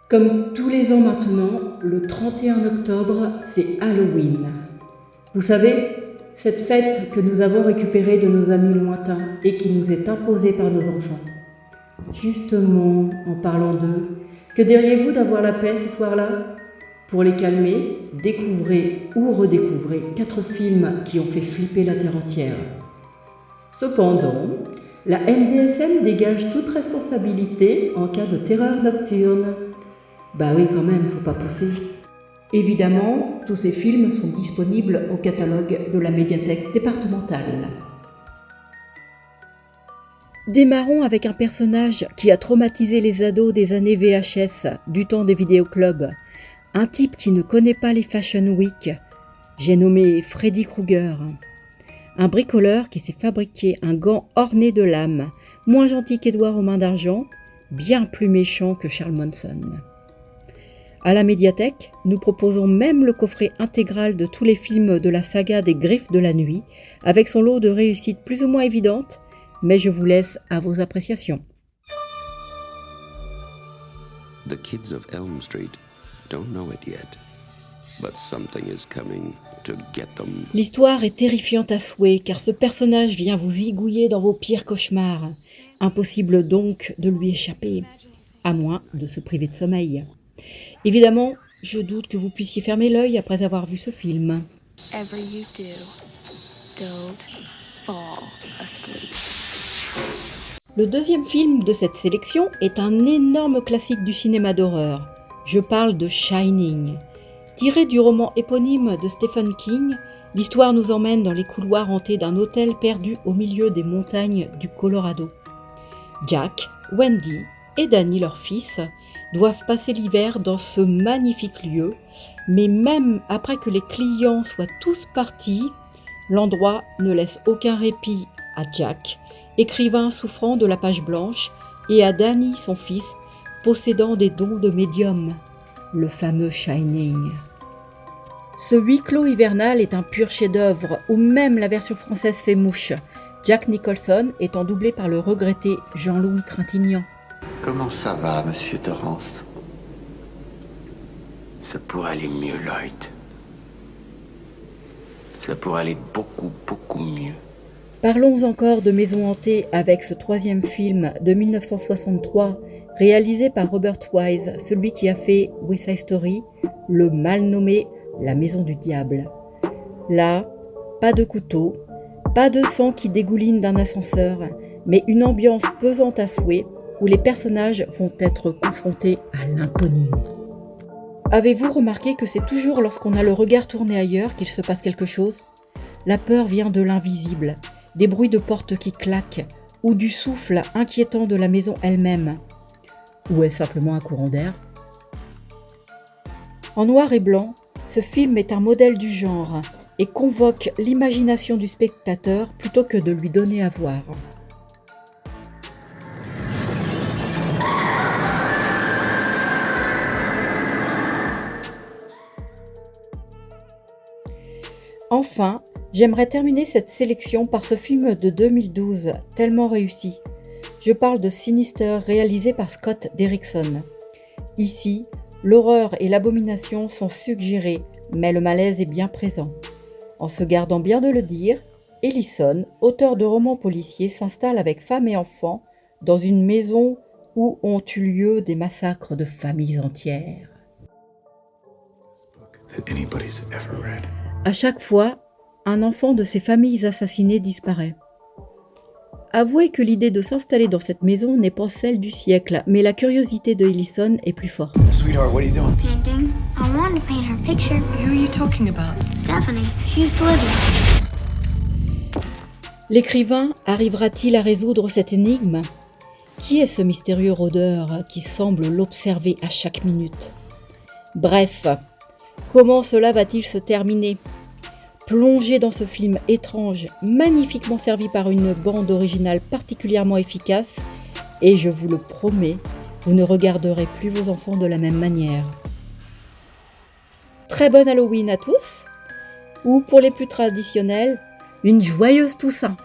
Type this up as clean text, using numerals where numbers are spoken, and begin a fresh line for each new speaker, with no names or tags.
Comme tous les ans maintenant, le 31 octobre, c'est Halloween. Vous savez, cette fête que nous avons récupérée de nos amis lointains et qui nous est imposée par nos enfants. Justement, en parlant d'eux, que diriez-vous d'avoir la paix ce soir-là ? Pour les calmer, découvrez ou redécouvrez 4 films qui ont fait flipper la terre entière. Cependant, la MDSM dégage toute responsabilité en cas de terreur nocturne. Bah oui, quand même, faut pas pousser. Évidemment, tous ces films sont disponibles au catalogue de la médiathèque départementale. Démarrons avec un personnage qui a traumatisé les ados des années VHS, du temps des vidéoclubs. Un type qui ne connaît pas les Fashion Week. J'ai nommé Freddy Krueger. Un bricoleur qui s'est fabriqué un gant orné de lames, moins gentil qu'Édouard aux mains d'argent, bien plus méchant que Charles Manson. À la médiathèque, nous proposons même le coffret intégral de tous les films de la saga des Griffes de la nuit, avec son lot de réussites plus ou moins évidentes, mais je vous laisse à vos appréciations.
The kids of Elm Street don't know it yet, but something is coming to get them.
L'histoire est terrifiante à souhait, car ce personnage vient vous zigouiller dans vos pires cauchemars. Impossible donc de lui échapper, à moins de se priver de sommeil. Évidemment, je doute que vous puissiez fermer l'œil après avoir vu ce film.
Whatever you do, don't fall asleep.
Le deuxième film de cette sélection est un énorme classique du cinéma d'horreur. Je parle de Shining. Tiré du roman éponyme de Stephen King, l'histoire nous emmène dans les couloirs hantés d'un hôtel perdu au milieu des montagnes du Colorado. Jack, Wendy et Danny, leur fils, doivent passer l'hiver dans ce magnifique lieu, mais même après que les clients soient tous partis, l'endroit ne laisse aucun répit à Jack, écrivain souffrant de la page blanche, et à Danny, son fils, possédant des dons de médium, le fameux Shining. Ce huis clos hivernal est un pur chef-d'œuvre, où même la version française fait mouche, Jack Nicholson étant doublé par le regretté Jean-Louis Trintignant.
Comment ça va, monsieur Torrance? Ça pourrait aller mieux, Lloyd. Ça pourrait aller beaucoup, beaucoup mieux.
Parlons encore de Maison hantée avec ce troisième film de 1963, réalisé par Robert Wise, celui qui a fait West Side Story, le mal nommé La Maison du Diable. Là, pas de couteau, pas de sang qui dégouline d'un ascenseur, mais une ambiance pesante à souhait où les personnages vont être confrontés à l'inconnu. Avez-vous remarqué que c'est toujours lorsqu'on a le regard tourné ailleurs qu'il se passe quelque chose ? La peur vient de l'invisible, des bruits de portes qui claquent, ou du souffle inquiétant de la maison elle-même. Ou est-ce simplement un courant d'air ? En noir et blanc, ce film est un modèle du genre et convoque l'imagination du spectateur plutôt que de lui donner à voir. Enfin, j'aimerais terminer cette sélection par ce film de 2012, tellement réussi. Je parle de Sinister, réalisé par Scott Derrickson. Ici, l'horreur et l'abomination sont suggérées, mais le malaise est bien présent. En se gardant bien de le dire, Ellison, auteur de romans policiers, s'installe avec femme et enfants dans une maison où ont eu lieu des massacres de familles entières. À chaque fois, un enfant de ces familles assassinées disparaît. Avouez que l'idée de s'installer dans cette maison n'est pas celle du siècle, mais la curiosité de Ellison est plus forte.
Sweetheart, what are you doing?
Painting. I wanted to paint her picture.
Who are you talking about?
Stephanie. She used to live here.
L'écrivain arrivera-t-il à résoudre cette énigme ? Qui est ce mystérieux rôdeur qui semble l'observer à chaque minute ? Bref, comment cela va-t-il se terminer ? Plongez dans ce film étrange, magnifiquement servi par une bande originale particulièrement efficace, et je vous le promets, vous ne regarderez plus vos enfants de la même manière. Très bonne Halloween à tous, ou pour les plus traditionnels, une joyeuse Toussaint.